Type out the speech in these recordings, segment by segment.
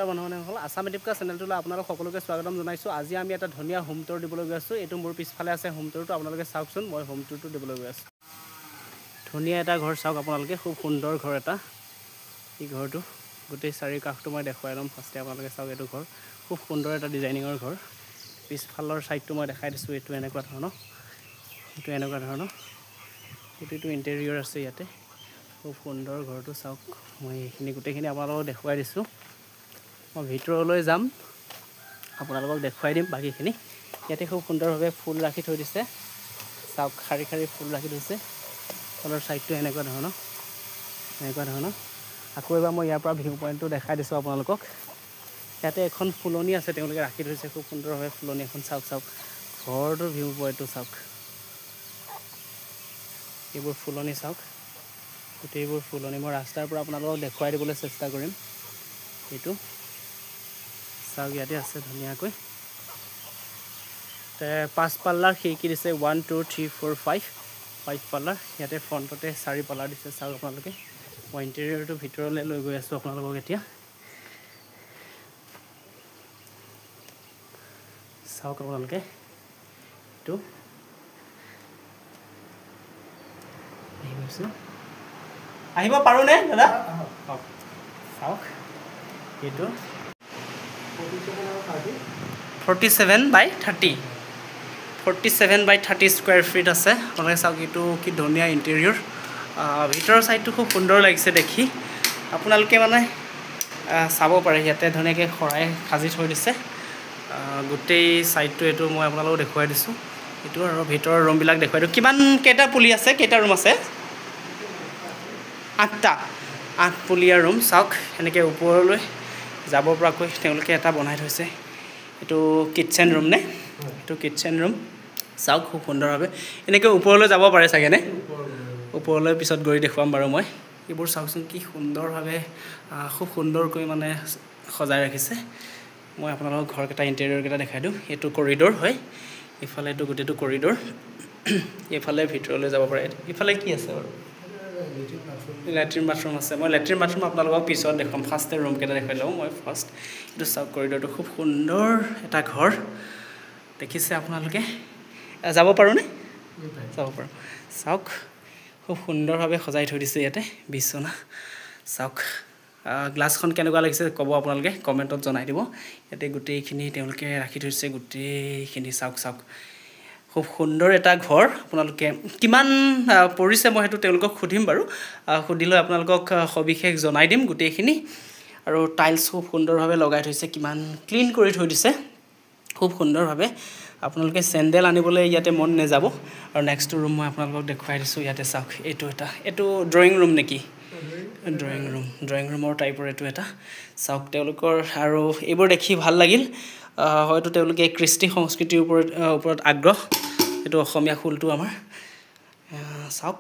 বন্ধুসকল আছাম এডিপকা চেনেলটোলৈ আপোনালোক সকলোকে স্বাগতম জনাইছোঁ। আজি আমি এটা ধুনীয়া হোম টুৰ দিবলৈ গৈ আছোঁ। এইটো মোৰ পিছফালে আছে হোম টুৰটো, আপোনালোকে চাওকচোন। মই হোম টুৰটো দিবলৈ গৈ আছোঁ। ধুনীয়া এটা ঘৰ চাওক আপোনালোকে, খুব সুন্দৰ ঘৰ এটা। এই ঘৰটো গোটেই চাৰিওকাষটো মই দেখুৱাই ল'ম। ফাৰ্ষ্টে আপোনালোকে চাওক, এইটো ঘৰ খুব সুন্দৰ এটা ডিজাইনিঙৰ ঘৰ। পিছফালৰ ছাইডটো মই দেখাই দিছোঁ। এইটো এনেকুৱা ধৰণৰ, এইটো এনেকুৱা ধৰণৰ গোটেইটো ইণ্টেৰিয়ৰ আছে ইয়াতে। খুব সুন্দৰ ঘৰটো চাওক। মই এইখিনি গোটেইখিনি আপোনালোকক দেখুৱাই দিছোঁ। মই ভিতৰলৈ যাম, আপোনালোকক দেখুৱাই দিম বাকীখিনি। ইয়াতে খুব সুন্দৰভাৱে ফুল ৰাখি থৈ দিছে চাওক, শাৰী শাৰী ফুল ৰাখি থৈছে। তলৰ ছাইডটো এনেকুৱা ধৰণৰ, আকৌ এবাৰ মই ইয়াৰ পৰা ভিউ পইণ্টটো দেখাই দিছোঁ আপোনালোকক। ইয়াতে এখন ফুলনি আছে, তেওঁলোকে ৰাখি থৈছে খুব সুন্দৰভাৱে ফুলনি এখন। চাওক ঘৰটোৰ ভিউ পইণ্টটো চাওক। এইবোৰ ফুলনি চাওক, গোটেইবোৰ ফুলনি। মই ৰাস্তাৰ পৰা আপোনালোকক দেখুৱাই দিবলৈ চেষ্টা কৰিম। এইটো চাওক, ইয়াতে আছে ধুনীয়াকৈ। 5 পাল্লাৰ খিৰিকী দিছে, 1 2 3 4 5 পাল্লাৰ। ইয়াতে ফ্ৰণ্টতে 4 পাল্লাৰ দিছে চাওক আপোনালোকে। মই ইণ্টেৰিয়ৰটো ভিতৰলৈ লৈ গৈ আছোঁ আপোনালোকক এতিয়া। চাওক আপোনালোকে, এইটো আহিব পাৰোঁনে দাদা? চাওক, এইটো 47/30 স্কুৱেৰ ফিট আছে। আপোনালোকে চাওক, এইটো কি ধুনীয়া ইণ্টেৰিয়ৰ। ভিতৰৰ ছাইডটো খুব সুন্দৰ লাগিছে দেখি। আপোনালোকে মানে চাব পাৰে, ইয়াতে ধুনীয়াকৈ শৰাই সাজি থৈ দিছে গোটেই ছাইডটো। এইটো মই আপোনালোকক দেখুৱাই দিছোঁ। এইটো আৰু ভিতৰৰ ৰুমবিলাক দেখুৱাই দিওঁ। কেইটা পুলি আছে, কেইটা ৰুম আছে? 8 পুলীয়া ৰুম। চাওক, এনেকৈ ওপৰলৈ যাব পৰাকৈ তেওঁলোকে এটা বনাই থৈছে। এইটো কিটচেন ৰুম নে? এইটো কিটচেন ৰুম। চাওক খুব সুন্দৰভাৱে এনেকৈ ওপৰলৈ যাব পাৰে চাগেনে? ওপৰলৈ পিছত গৈ দেখুৱাম বাৰু মই। এইবোৰ চাওকচোন কি সুন্দৰভাৱে, খুব সুন্দৰকৈ মানে সজাই ৰাখিছে। মই আপোনালোকক ঘৰকেইটা ইণ্টেৰিয়ৰকেইটা দেখাই দিওঁ। এইটো কৰিডৰ হয়, ইফালে এইটো গোটেইটো কৰিডৰ। এইফালে ভিতৰলৈ যাব পাৰে। ইফালে কি আছে বাৰু? লেট্ৰিন বাথৰুম আছে। মই লেট্ৰিন বাথৰুম আপোনালোকক পিছত দেখুৱাম। ফাৰ্ষ্টে ৰুমকেইটা দেখুৱাই লওঁ মই ফাৰ্ষ্ট। এইটো চাওক, কৰিডৰটো খুব সুন্দৰ এটা ঘৰ দেখিছে আপোনালোকে। যাব পাৰোঁনে? যাব পাৰোঁ। চাওক খুব সুন্দৰভাৱে সজাই থৈ দিছে ইয়াতে বিচনা। চাওক গ্লাছখন কেনেকুৱা লাগিছে ক'ব আপোনালোকে, কমেণ্টত জনাই দিব। ইয়াতে গোটেইখিনি তেওঁলোকে ৰাখি থৈছে, গোটেইখিনি চাওক। খুব সুন্দৰ এটা ঘৰ। আপোনালোকে কিমান পৰিছে মই সেইটো তেওঁলোকক সুধিম বাৰু। সুধিলৈ আপোনালোকক সবিশেষ জনাই দিম গোটেইখিনি। আৰু টাইলছ খুব সুন্দৰভাৱে লগাই থৈছে, কিমান ক্লিন কৰি থৈ দিছে খুব সুন্দৰভাৱে। আপোনালোকে চেণ্ডেল আনিবলৈ ইয়াতে মন নাযাব। আৰু নেক্সট ৰুম মই আপোনালোকক দেখুৱাই দিছোঁ। ইয়াতে চাওক, এইটো ড্ৰয়িং ৰুম নেকি? ড্ৰয়িং ৰুমৰ টাইপৰ এইটো এটা। চাওক তেওঁলোকৰ, আৰু এইবোৰ দেখি ভাল লাগিল। হয়তো তেওঁলোকে কৃষ্টি সংস্কৃতিৰ ওপৰত আগ্ৰহ। এইটো অসমীয়া খোলটো আমাৰ। চাওক,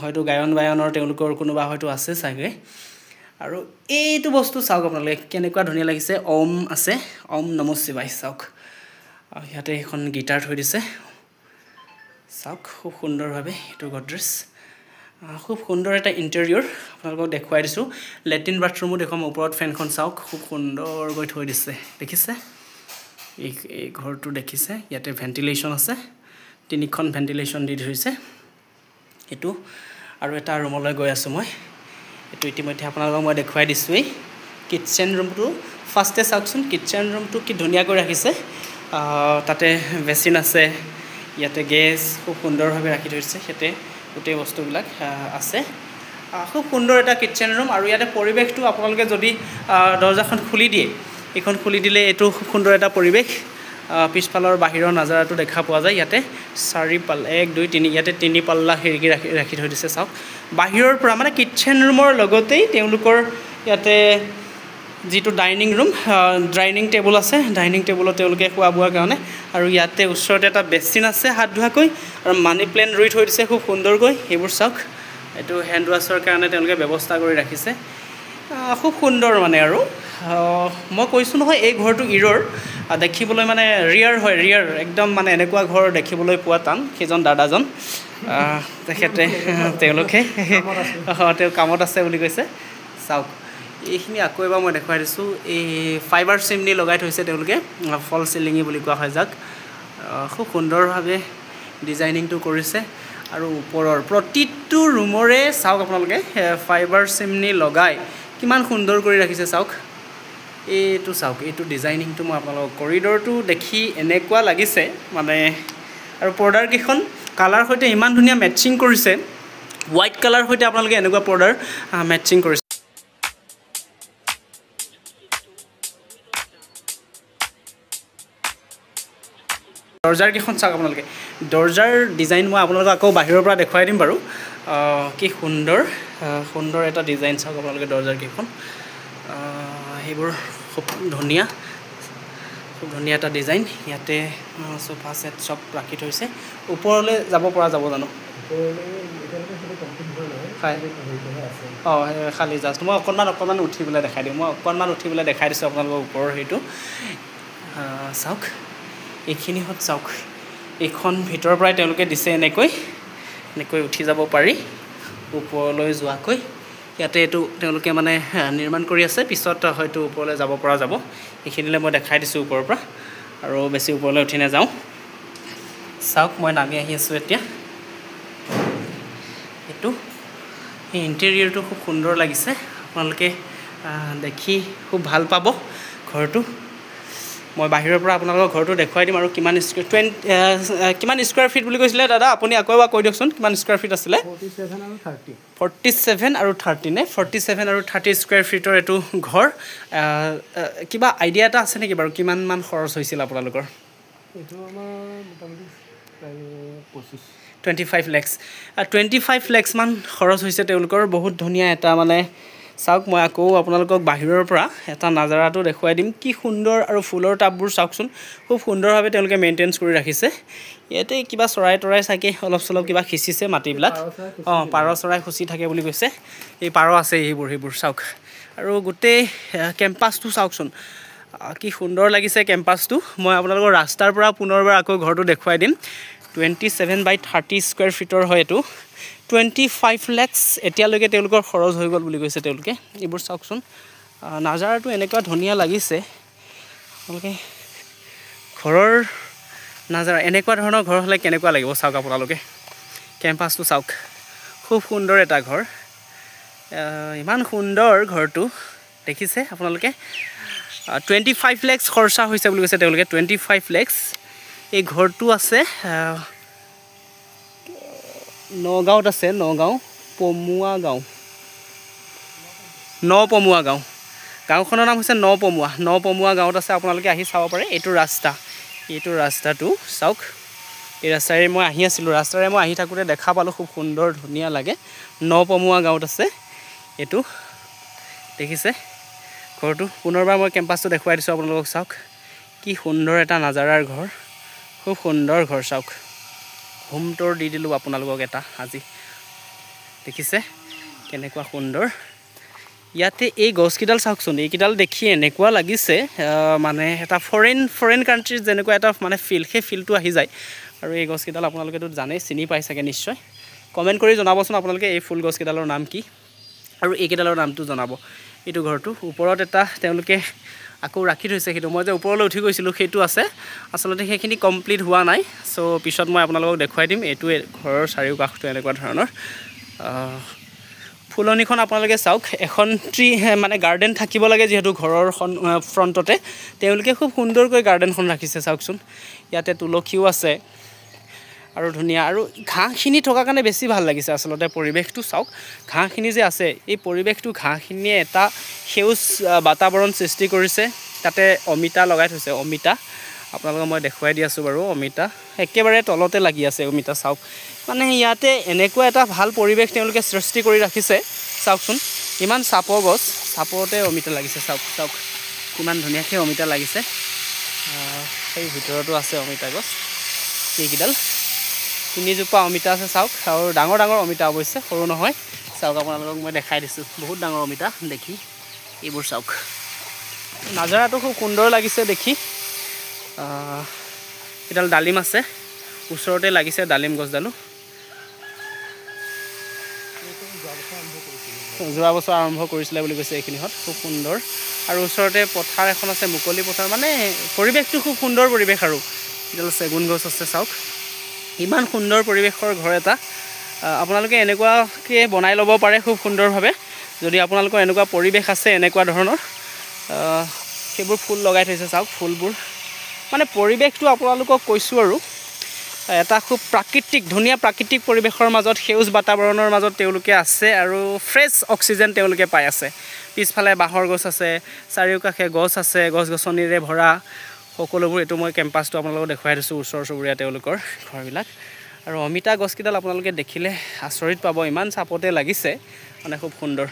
হয়তো গায়ন বায়নৰ তেওঁলোকৰ কোনোবা হয়তো আছে চাগে। আৰু এইটো বস্তু চাওক আপোনালোকে, কেনেকুৱা ধুনীয়া লাগিছে। ওম আছে, ওম নমঃ শিৱায়। চাওক ইয়াতে এখন গীটাৰ থৈ দিছে। চাওক খুব সুন্দৰভাৱে। এইটো গডৰেজ, খুব সুন্দৰ এটা ইণ্টেৰিয়ৰ আপোনালোকক দেখুৱাই দিছোঁ। লেট্ৰিন বাথৰুমো দেখুৱাম। ওপৰত ফেনখন চাওক, খুব সুন্দৰকৈ থৈ দিছে দেখিছে। এই ঘৰটো দেখিছে, ইয়াতে ভেণ্টিলেশ্যন আছে, 3খন ভেণ্টিলেশ্যন দি থৈছে। এইটো আৰু এটা ৰুমলৈ গৈ আছোঁ মই। এইটো ইতিমধ্যে আপোনালোকক মই দেখুৱাই দিছোঁৱেই। কিটচেন ৰুমটো ফাৰ্ষ্টে চাওকচোন। কিটচেন ৰুমটো কি ধুনীয়াকৈ ৰাখিছে। তাতে বেচিন আছে, ইয়াতে গেছ খুব সুন্দৰভাৱে ৰাখি থৈছে। ইয়াতে গোটেই বস্তুবিলাক আছে। খুব সুন্দৰ এটা কিটচেন ৰুম। আৰু ইয়াতে পৰিৱেশটো আপোনালোকে যদি দৰ্জাখন খুলি দিয়ে, এইখন খুলি দিলে এইটো খুব সুন্দৰ এটা পৰিৱেশ। পিছফালৰ বাহিৰৰ নাজাৰাটো দেখা পোৱা যায়। ইয়াতে 4 পাল্লা, 1 2 3, ইয়াতে 3 পাল্লা খিৰিকী ৰাখি থৈ দিছে। চাওক বাহিৰৰ পৰা মানে কিটচেন ৰুমৰ লগতেই তেওঁলোকৰ ইয়াতে যিটো ডাইনিং ৰুম, ডাইনিং টেবুল আছে। ডাইনিং টেবুলত তেওঁলোকে খোৱা বোৱাৰ কাৰণে। আৰু ইয়াতে ওচৰতে এটা বেচিন আছে হাত ধোৱাকৈ, আৰু মানি প্লেণ্ট ৰুই থৈ দিছে খুব সুন্দৰকৈ। সেইবোৰ চাওক, এইটো হেণ্ড ৱাছৰ কাৰণে তেওঁলোকে ব্যৱস্থা কৰি ৰাখিছে। খুব সুন্দৰ মানে। আৰু মই কৈছোঁ নহয়, এই ঘৰটো ইৰৰ দেখিবলৈ মানে ৰিয়াৰ হয়, ৰিয়াৰ একদম মানে এনেকুৱা ঘৰ দেখিবলৈ পোৱা টান। সেইজন দাদাজন তেখেতে তেওঁলোকে তেওঁ কামত আছে বুলি কৈছে। চাওক এইখিনি আকৌ এবাৰ মই দেখুৱাই দিছোঁ এই ফাইবাৰ চিমনি লগাই থৈছে তেওঁলোকে ফল চিলিঙি বুলি কোৱা হয় যাক খুব সুন্দৰভাৱে ডিজাইনিংটো কৰিছে আৰু ওপৰৰ প্ৰতিটো ৰুমৰে চাওক আপোনালোকে ফাইবাৰ চিমনি লগাই কিমান সুন্দৰ কৰি ৰাখিছে চাওক এইটো চাওক এইটো ডিজাইনিংটো মই আপোনালোকক কৰিডৰটো দেখি এনেকুৱা লাগিছে মানে আৰু পৰ্দাৰ কেইখন কালাৰ সৈতে ইমান ধুনীয়া মেটচিং কৰিছে হোৱাইট কালাৰ সৈতে আপোনালোকে এনেকুৱা পৰ্দাৰ মেটচিং কৰিছে দৰ্জাৰ কেইখন চাওক আপোনালোকে দৰ্জাৰ ডিজাইন মই আপোনালোকক আকৌ বাহিৰৰ পৰা দেখুৱাই দিম বাৰু কি সুন্দৰ এটা ডিজাইন চাওক আপোনালোকে দৰ্জাৰ কেইখন সেইবোৰ খুব ধুনীয়া এটা ডিজাইন ইয়াতে সোফা সেট সব ৰাখি থৈছে ওপৰলৈ যাব পৰা যাব জানো খালি জাষ্ট মই অকণমান উঠি পেলাই দেখাই দিওঁ মই অকণমান উঠি পেলাই দেখাই দিছোঁ আপোনালোকৰ ওপৰৰ সেইটো চাওক এইখিনি হত চাওক এইখন ভিতৰৰ পৰাই তেওঁলোকে দিছে এনেকৈ উঠি যাব পাৰি ওপৰলৈ যোৱাকৈ ইয়াতে এইটো তেওঁলোকে মানে নিৰ্মাণ কৰি আছে পিছত হয়তো ওপৰলৈ যাব পৰা যাব এইখিনিলৈ মই দেখাই দিছোঁ ওপৰৰ পৰা আৰু বেছি ওপৰলৈ উঠি নাযাওঁ চাওক মই নামি আহি আছোঁ এতিয়া এইটো এই ইণ্টেৰিয়ৰটো খুব সুন্দৰ লাগিছে আপোনালোকে দেখি খুব ভাল পাব ঘৰটো মই বাহিৰৰ পৰা আপোনালোকৰ ঘৰটো দেখুৱাই দিম আৰু কিমান স্কুৱাৰ ফিট বুলি কৈছিলে দাদা আপুনি আকৌ এবাৰ কৈ দিয়কচোন কিমান স্কুৱাৰ ফিট আছিলে 47 আৰু 30 নে 47 আৰু 30 স্কুৱাৰ ফিটৰ এইটো ঘৰ কিবা আইডিয়া এটা আছে নেকি বাৰু কিমান মান খৰচ হৈছিল আপোনালোকৰ এইটো আমাৰ মোটামুটি 25 lakhs 25 lakhs মান খৰচ হৈছে তেওঁলোকৰ বহুত ধুনীয়া এটা মানে চাওক মই আকৌ আপোনালোকক বাহিৰৰ পৰা এটা নাজাৰাটো দেখুৱাই দিম কি সুন্দৰ আৰু ফুলৰ টাববোৰ চাওকচোন খুব সুন্দৰভাৱে তেওঁলোকে মেইনটেইন কৰি ৰাখিছে ইয়াতে কিবা চৰাই চাগে অলপ চলপ কিবা খিচিছে মাটিবিলাক পাৰ চৰাই খুচি থাকে বুলি কৈছে এই পাৰ আছে এইবোৰ চাওক আৰু গোটেই কেম্পাছটো চাওকচোন কি সুন্দৰ লাগিছে কেম্পাছটো মই আপোনালোকৰ ৰাস্তাৰ পৰা পুনৰবাৰ আকৌ ঘৰটো দেখুৱাই দিম 27/30 স্কুৱাৰ ফিটৰ হয় এইটো 25 lakhs এতিয়ালৈকে তেওঁলোকৰ খৰচ হৈ গ'ল বুলি কৈছে তেওঁলোকে এইবোৰ চাওকচোন নাজাৰাটো এনেকুৱা ধুনীয়া লাগিছে আপোনালোকে ঘৰৰ নাজাৰা এনেকুৱা ধৰণৰ ঘৰ হ'লে কেনেকুৱা লাগিব চাওক আপোনালোকে কেম্পাছটো চাওক খুব সুন্দৰ এটা ঘৰ ইমান সুন্দৰ ঘৰটো দেখিছে আপোনালোকে 25 lakhs খৰচা হৈছে বুলি কৈছে তেওঁলোকে 25 lakhs এই ঘৰটো আছে নগাঁৱত আছে নগাঁও পমুৱা গাঁও গাঁওখনৰ নাম হৈছে নপমুৱা গাঁৱত আছে আপোনালোকে আহি চাব পাৰে এইটো ৰাস্তাটো চাওক এই ৰাস্তাৰে মই আহি আছিলোঁ ৰাস্তাৰে মই আহি থাকোঁতে দেখা পালোঁ খুব সুন্দৰ ধুনীয়া লাগে নপমুৱা গাঁৱত আছে এইটো দেখিছে ঘৰটো পুনৰবাৰ মই কেম্পাছটো দেখুৱাই দিছোঁ আপোনালোকক চাওক কি সুন্দৰ এটা নাজাৰাৰ ঘৰ খুব সুন্দৰ ঘৰ চাওক হোম টুৰ দি দিলোঁ আপোনালোকক এটা আজি দেখিছে কেনেকুৱা সুন্দৰ ইয়াতে এই গছকেইডাল চাওকচোন এইকেইডাল দেখি এনেকুৱা লাগিছে মানে এটা ফৰেন কাণ্ট্ৰিজ যেনেকুৱা এটা মানে সেই ফিলটো আহি যায় আৰু এই গছকেইডাল আপোনালোকেতো জানেই চিনি পাই চাগে নিশ্চয় কমেণ্ট কৰি জনাবচোন আপোনালোকে এই ফুল গছকেইডালৰ নাম কি আৰু এইকেইডালৰ নামটো জনাব এইটো ঘৰটো ওপৰত এটা তেওঁলোকে আকৌ ৰাখি থৈছে সেইটো মই যে ওপৰলৈ উঠি গৈছিলোঁ সেইটো আছে আচলতে সেইখিনি কমপ্লিট হোৱা নাই চ' পিছত মই আপোনালোকক দেখুৱাই দিম এইটোৱে ঘৰৰ চাৰিওকাষটো এনেকুৱা ধৰণৰ ফুলনিখন আপোনালোকে চাওক এখন মানে গাৰ্ডেন থাকিব লাগে যিহেতু ঘৰৰ ফ্ৰণ্টতে তেওঁলোকে খুব সুন্দৰকৈ গাৰ্ডেনখন ৰাখিছে চাওকচোন ইয়াতে তুলসীও আছে আৰু ধুনীয়া আৰু ঘাঁহখিনি থকাৰ কাৰণে বেছি ভাল লাগিছে আচলতে পৰিৱেশটো চাওক ঘাঁহখিনি যে আছে এই পৰিৱেশটো ঘাঁহখিনিয়ে এটা সেউজ বাতাবৰণ সৃষ্টি কৰিছে তাতে অমিতা লগাই থৈছে অমিতা আপোনালোকক মই দেখুৱাই দি আছোঁ বাৰু অমিতা একেবাৰে তলতে লাগি আছে অমিতা চাওক মানে ইয়াতে এনেকুৱা এটা ভাল পৰিৱেশ তেওঁলোকে সৃষ্টি কৰি ৰাখিছে চাওকচোন ইমান চাপৰ গছ চাপৰতে অমিতা লাগিছে চাওক কিমান ধুনীয়াকৈ অমিতা লাগিছে সেই ভিতৰতো আছে অমিতা গছ এইকেইডাল 3জোপা অমিতা আছে চাওক আৰু ডাঙৰ অমিতা অৱশ্যে সৰু নহয় চাওক আপোনালোকক মই দেখাই দিছোঁ বহুত ডাঙৰ অমিতা দেখি এইবোৰ চাওক নাজাৰাটো খুব সুন্দৰ লাগিছে দেখি এডাল ডালিম আছে ওচৰতে লাগিছে ডালিম গছডালো যোৱা বছৰ আৰম্ভ কৰিছিলে বুলি কৈছে এইখিনিত খুব সুন্দৰ আৰু ওচৰতে পথাৰ এখন আছে মুকলি পথাৰ মানে পৰিৱেশটো খুব সুন্দৰ পৰিৱেশ আৰু এডাল চেগুন গছ আছে চাওক ইমান সুন্দৰ পৰিৱেশৰ ঘৰ এটা আপোনালোকে এনেকুৱাকৈ বনাই ল'ব পাৰে খুব সুন্দৰভাৱে যদি আপোনালোকৰ এনেকুৱা পৰিৱেশ আছে এনেকুৱা ধৰণৰ সেইবোৰ ফুল লগাই থৈছে চাওক ফুলবোৰ মানে পৰিৱেশটো আপোনালোকক কৈছোঁ আৰু এটা খুব প্ৰাকৃতিক ধুনীয়া প্ৰাকৃতিক পৰিৱেশৰ মাজত সেউজ বাতাবৰণৰ মাজত তেওঁলোকে আছে আৰু ফ্ৰেছ অক্সিজেন তেওঁলোকে পাই আছে পিছফালে বাঁহৰ গছ আছে চাৰিওকাষে গছ আছে গছ গছনিৰে ভৰা সকলোবোৰ এইটো মই কেম্পাছটো আপোনালোকক দেখুৱাই দিছোঁ ওচৰ চুবুৰীয়া তেওঁলোকৰ ঘৰবিলাক আৰু অমিতা গছকেইডাল আপোনালোকে দেখিলে আচৰিত পাব ইমান চাপতে লাগিছে মানে খুব সুন্দৰ